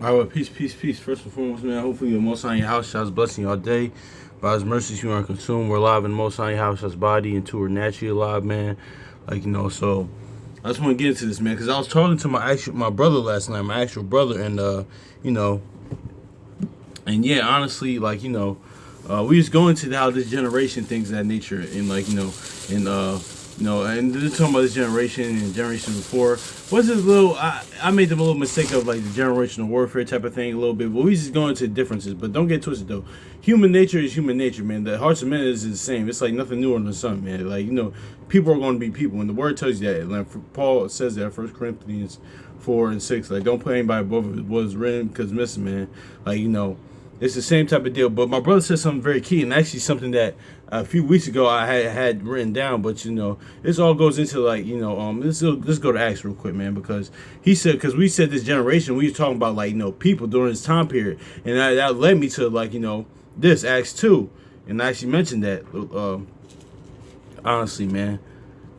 All right, well, peace, peace, peace. First and foremost, man, hopefully the Most High in your house shall blessing your day. By His mercies, you are consumed. We're alive in the Most High in your house shall body, and two are naturally alive, man. So I just want to get into this, man, because I was talking to my brother last night, my actual brother, and you know, and yeah, honestly, we just go into how this generation things of that nature, and and they're talking about this generation and generation before. Was it a little? I made them a little mistake of like the generational warfare type of thing a little bit, but we just go into differences. But don't get twisted though. Human nature is human nature, man. The hearts of men is the same. It's like nothing new under the sun, man. People are going to be people, and the word tells you that. Like Paul says that, 1 Corinthians 4:6. Like, don't put anybody above what was written, because missing, man. It's the same type of deal. But my brother said something very key, and actually something that a few weeks ago I had written down. But this all goes into let's go to Acts real quick, man, because he said, because we said this generation, we were talking about people during this time period, and that led me to this Acts 2, and I actually mentioned that honestly, man,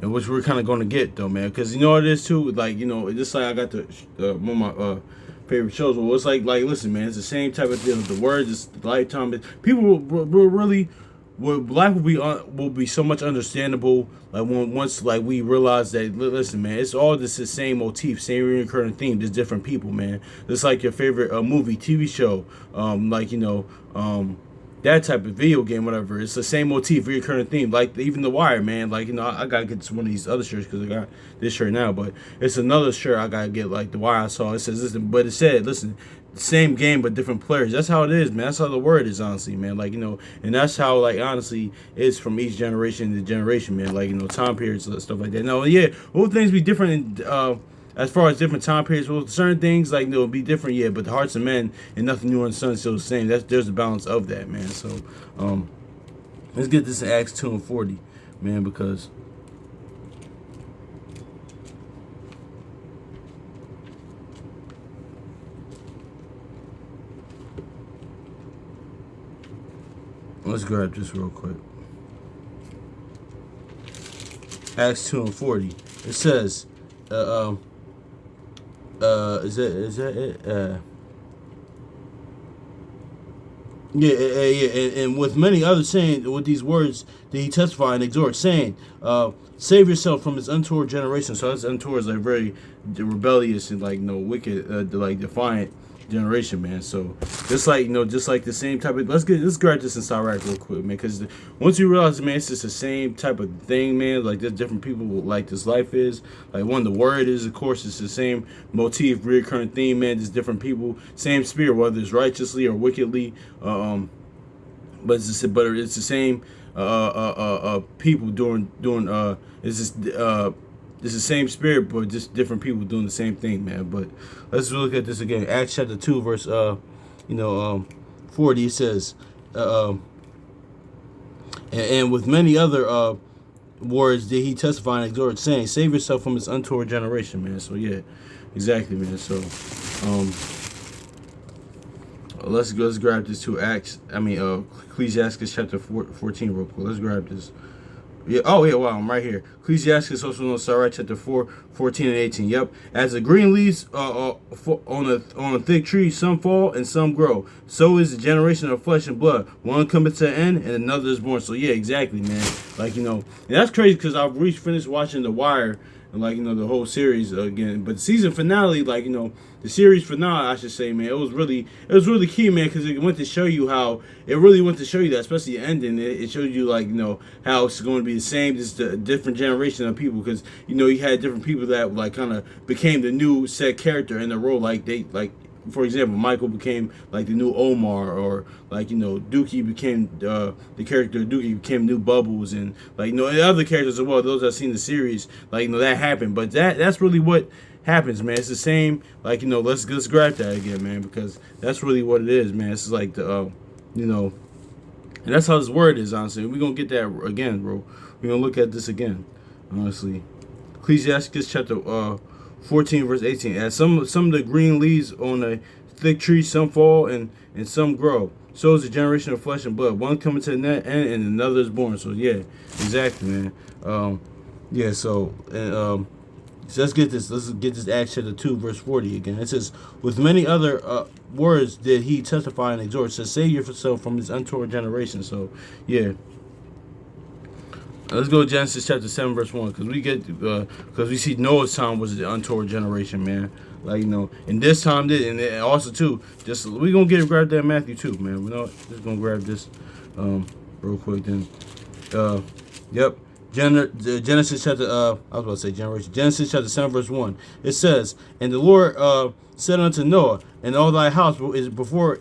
and which we're kind of going to get though, man, because what it is too, just like I got one of my favorite shows. Well, it's listen, man, it's the same type of deal. The words, it's the lifetime. People will really, life will be so much understandable. Once we realize that, listen, man, it's all just the same motif, same recurring theme, just different people, man. It's like your favorite movie, TV show, that type of video game, whatever. It's the same motif, recurring theme. Like even The Wire, man. I gotta get one of these other shirts because I got this shirt now, but it's another shirt I gotta get. Like The Wire I saw, it says listen, but it said listen, same game but different players. That's how it is, man. That's how the word is, honestly, man. And that's how honestly it's from each generation to generation, man. Time periods and stuff like that. No, yeah, will things be different in, as far as different time periods? Well, certain things will be different, yeah, but the hearts of men and nothing new on the sun is still the same. There's a balance of that, man. So let's get this in Acts 2:40, man, because let's grab this real quick. Acts 2:40. It says, is that it? Yeah. And with many others saying, with these words did he testify and exhort, saying, save yourself from this untoward generation. So that's untoward is very rebellious and wicked, defiant generation, man. So just like the same type of, let's grab this and start right real quick, man, because once you realize, man, it's just the same type of thing, man. There's different people this life is the word is, of course, it's the same motif, recurring theme, man. There's different people, same spirit, whether it's righteously or wickedly, but it's the same people doing it's the same spirit, but just different people doing the same thing, man. But let's look at this again. Acts chapter 2, verse 40. It says, and with many other words did he testify and exhort, saying, save yourself from this untoward generation, man. So yeah, exactly, man. So let's grab this to Ecclesiasticus chapter 14 real quick. Let's grab this. Yeah. Oh, yeah. Wow. I'm right here. Ecclesiasticus, also known as Sarah, chapter 4, 14 and 18. Yep. As the green leaves on a thick tree, some fall and some grow. So is the generation of flesh and blood. One cometh to an end, and another is born. So yeah, exactly, man. And that's crazy because I've finished watching The Wire and the whole series again. But season finale, the series finale, I should say, man, it was really key, man, because it went to show you how that, especially the ending. It showed you how it's going to be the same, just a different generation of people, because you had different people that kind of became the new set character in the role. For example, Michael became the new Omar, or Dookie became the character. Dookie became new Bubbles, and the other characters as well. Those that seen the series, that happened. But that's really what happens, man. It's the same. Let's grab that again, man, because that's really what it is, man. It's and that's how this word is, honestly. We're gonna get that again, bro. We're gonna look at this again, honestly. Ecclesiasticus chapter 14 verse 18. As some of the green leaves on a thick tree, some fall and some grow. So is the generation of flesh and blood. One coming to the end and another is born. So yeah, exactly, man. Yeah. So and So let's get this. Let's get this Acts chapter 2, verse 40 again. It says, with many other words did he testify and exhort, says, save yourself from this untoward generation. So, yeah. Let's go to Genesis chapter 7, verse 1, because we see Noah's time was the untoward generation, man. Like, and this time did, and also too, just we gonna grab that Matthew too, man. We know just gonna grab this, real quick then. Yep. Genesis chapter I was about to say generation. Genesis chapter 7, verse 1. It says, and the Lord said unto Noah, and all thy house is before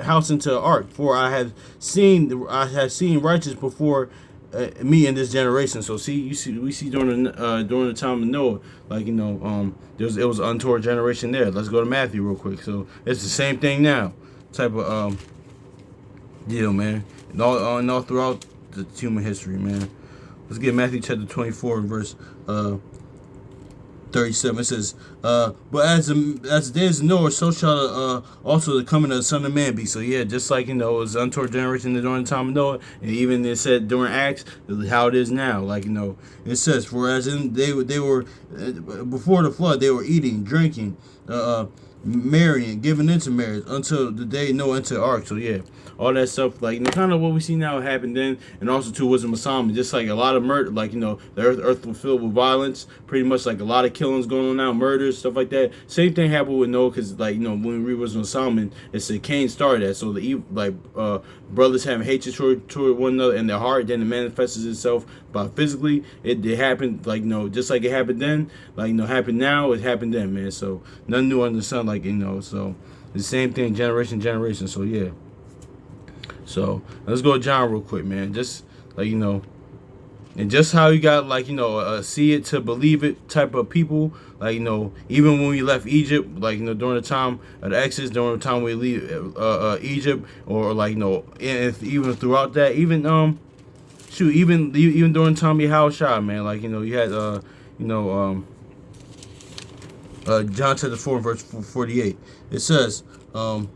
house into the ark, for I have seen righteous before me in this generation. So we see during the time of Noah, like, it was an untoward generation there. Let's go to Matthew real quick. So it's the same thing now, type of deal, man, and all throughout the human history, man. Let's get Matthew chapter 24 and verse 37. It says, but as the days of Noah, so shall also the coming of the Son of Man be. So yeah, just like, it was untoward generation during the time of Noah, and even it said during Acts how it is now. Like, it says, for as in they were before the flood, they were eating, drinking, marrying, giving into marriage until the day Noah entered the ark. So yeah, all that stuff, like, kind of what we see now happened then, and also too was in Muhammad, just like a lot of murder, like, the earth was filled with violence, pretty much like a lot of killings going on now, murders, stuff like that. Same thing happened with Noah, because, like, when we read was Muhammad, it said Cain started that. So the brothers having hatred toward one another in their heart, then it manifests itself by physically. It happened, like, just like it happened then, like, happened now, it happened then, man. So nothing new under the sun, like, so the same thing, generation. So yeah. So let's go to John real quick, man. Just like, and just how you got, like, see it to believe it type of people. Like, even when we left Egypt, like, during the time of the Exodus, during the time we leave Egypt, or like, and even throughout that, even even during the time of Yahushua, man. Like, you had John chapter 4 verse 48. It says, John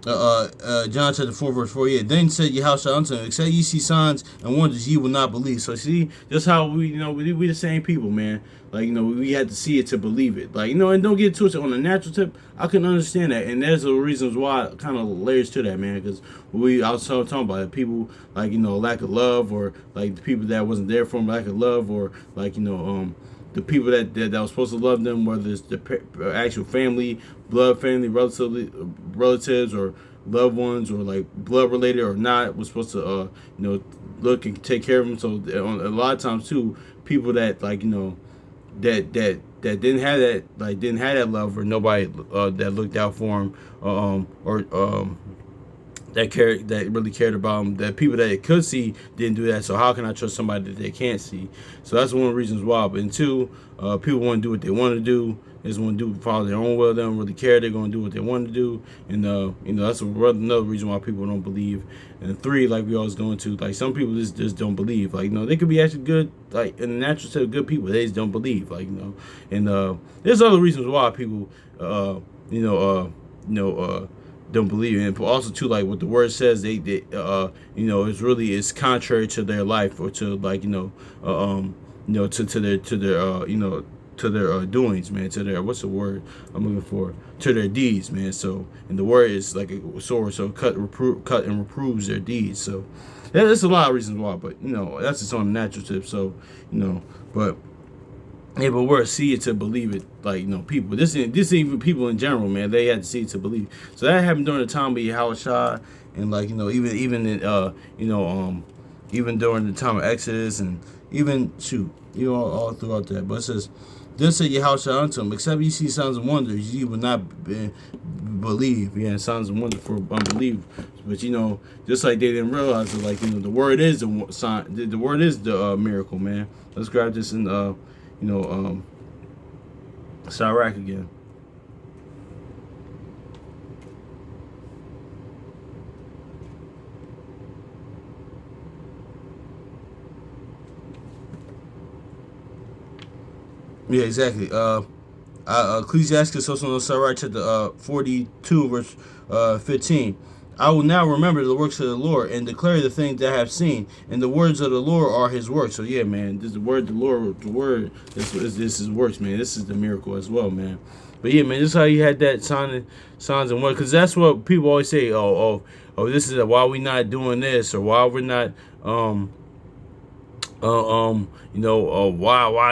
chapter 4 verse 48. Then said Yahushua unto him, except ye see signs and wonders, ye will not believe. So see, just how we the same people, man. Like, we had to see it to believe it. Like, and don't get twisted on the natural tip. I can understand that, and there's the reasons why, kind of layers to that, man. Because I was talking about it, people, like, lack of love, or like the people that wasn't there for them, lack of love, or like, the people that was supposed to love them, whether it's the actual family, blood family, relatives, or loved ones, or like blood related or not, was supposed to look and take care of them. So a lot of times too, people that, like, that didn't have that, like, didn't have that love, or nobody that looked out for them, or that really cared about them, that people that it could see didn't do that. So how can I trust somebody that they can't see? So that's one of the reasons why. But and two, people want to do what they want to do. They just want to follow their own will. They don't really care. They're going to do what they want to do. And that's another reason why people don't believe. And three, like we always go into, like, some people just don't believe. Like, they could be actually good, like, in the natural set of good people. They just don't believe. Like, and there's other reasons why people don't believe in it. But also too, like what the word says, they it's contrary to their life, or to, like, to their doings, man, to their, what's the word I'm looking for, to their deeds, man. So, and the word is like a sword, so cut and reproves their deeds. So yeah, there's a lot of reasons why, but that's just on the natural tip. So but yeah, but we're see it to believe it. Like, people. This even people in general, man. They had to see it to believe. So that happened during the time of Yahushua, and, like, even in even during the time of Exodus, and even all throughout that. But it says, then said Yahushua unto him, except you see signs and wonders, ye will not believe. Yeah, signs and wonders for unbelief. But just like they didn't realize it, like, the word is the sign. The word is the miracle, man. Let's grab this in Sirach again. Yeah, exactly. Ecclesiasticus also known Sirach chapter 42 verse 15. I will now remember the works of the Lord and declare the things that I have seen. And the words of the Lord are His works. So yeah, man, this is the word, the Lord, the word. This is works, man. This is the miracle as well, man. But yeah, man, this is how you had that signs and wonders, because that's what people always say. This is why we not doing this, or why we're not, why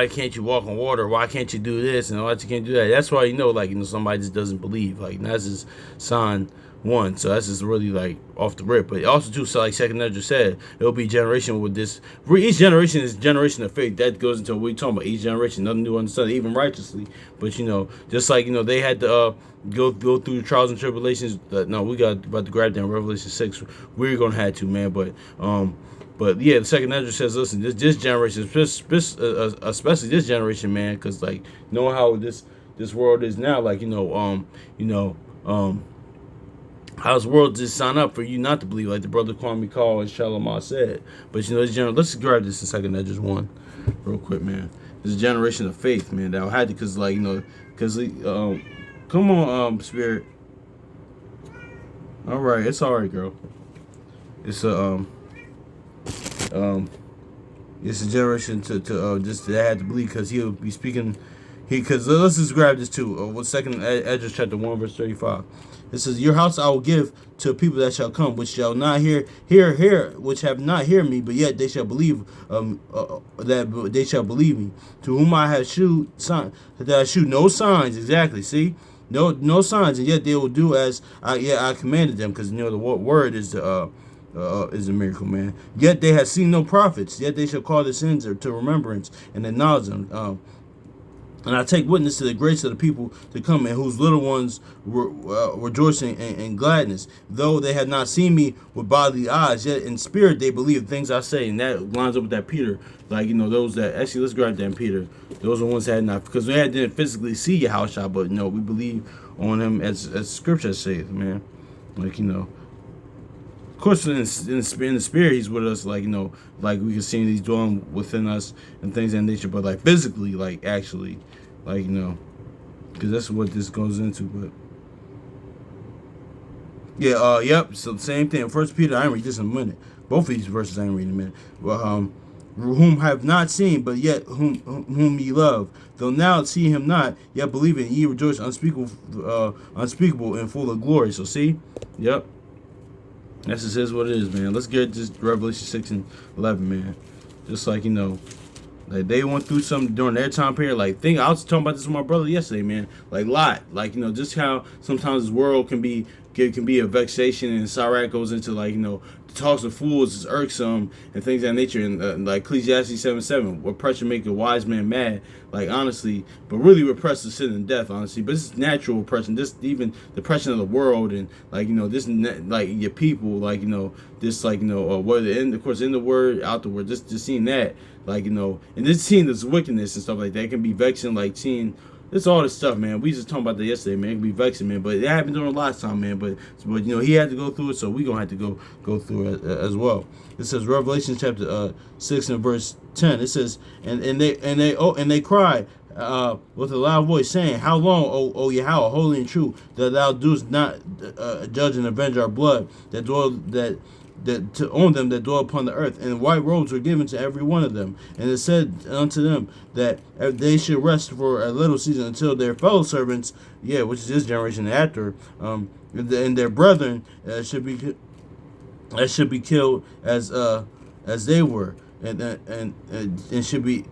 can't you walk on water? Why can't you do this? And why you can't do that? That's why somebody just doesn't believe. Like, that's just sign one. So that's just really like off the rip. But also too, so like Second Ezra said, it'll be generation with this. Each generation is generation of faith. That goes into what we talking about. Each generation, nothing new under the sun, even righteously. But just like they had to go through the trials and tribulations. No, we got about to grab down Revelation 6. We're gonna have to, man. But yeah, the Second Ezra says, listen, this generation, especially this generation, man, because like knowing how this world is now, like how this world just sign up for you not to believe, like the brother Kwame Call and Shalimar said. But this generation, let's grab this in Second Ezra 1, real quick, man. This is a generation of faith, man, that I had to, because like come on, Spirit. All right, it's all right, girl. It's it's a generation to just that had to believe, because he'll be speaking. Because let's just grab this too. With Second Ezra chapter 1 verse 35. It says, "Your house I will give to people that shall come, which shall not hear, which have not heard me, but yet they shall believe. That they shall believe me. To whom I have shewed no signs." Exactly. See, no signs, and yet they will do as I commanded them, because the word is the miracle, man. Yet they have seen no prophets, yet they shall call the sins to remembrance and acknowledge them. And I take witness to the grace of the people to come, and whose little ones were rejoicing in gladness. Though they had not seen me with bodily eyes, yet in spirit they believe the things I say. And that lines up with that Peter. Like, those that, actually, let's grab that Peter. Those are the ones that had not, because they didn't physically see Yahushua, but, we believe on him as Scripture says, man. Like, of course, in the spirit, he's with us, like we can see he's dwelling within us and things of that nature. But like physically, like actually, like because that's what this goes into. But yeah, yep. So same thing. First Peter, I ain't read this in a minute. Both of these verses I ain't read in a minute. Well, whom have not seen, but yet whom ye love. Though now see him not, yet believe in ye rejoice unspeakable and full of glory. So see, yep. That's just is what it is, man. Let's get this Revelation 6 and 11, man. Just like, like they went through something during their time period. Like, I was talking about this with my brother yesterday, man. Like, Lot. Like, just how sometimes this world can be a vexation, and Sirach goes into, like, the talks of fools is irksome and things of that nature. And like Ecclesiasticus 7:7, what pressure make a wise man mad, like, honestly, but really repress the sin and death, honestly. But this is natural oppression. This even the oppression of the world, and like this like your people, like this, like whether of course in the word, out the word, just seeing that, like and just seeing this wickedness and stuff like that, it can be vexing, like seeing. It's all this stuff, man. We just talking about that yesterday, man. It can be vexing, man. But it happened during a lot of time, man. But he had to go through it, so we gonna have to go through it as well. It says Revelation chapter 6 and verse 10. It says, and they cried with a loud voice, saying, "How long, O Yahweh, holy and true, that thou doest not judge and avenge our blood that on them that dwell upon the earth?" And white robes were given to every one of them. And it said unto them that they should rest for a little season until their fellow servants, which is this generation after, and their brethren should be killed as they were, and should be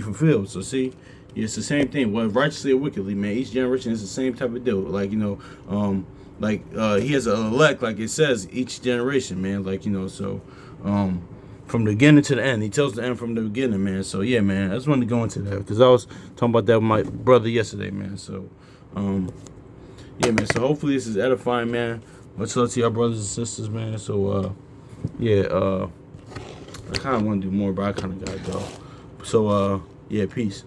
fulfilled. So see, it's the same thing. Whether righteously or wickedly, man. Each generation is the same type of deal. Like he has an elect, like it says, each generation, man. Like so from the beginning to the end, he tells the end from the beginning, man. So yeah, man, I just wanted to go into that because I was talking about that with my brother yesterday, man. So yeah, man. So hopefully this is edifying, man. Much love to y'all brothers and sisters, man. So I kind of want to do more, but I kind of gotta go. So yeah, peace.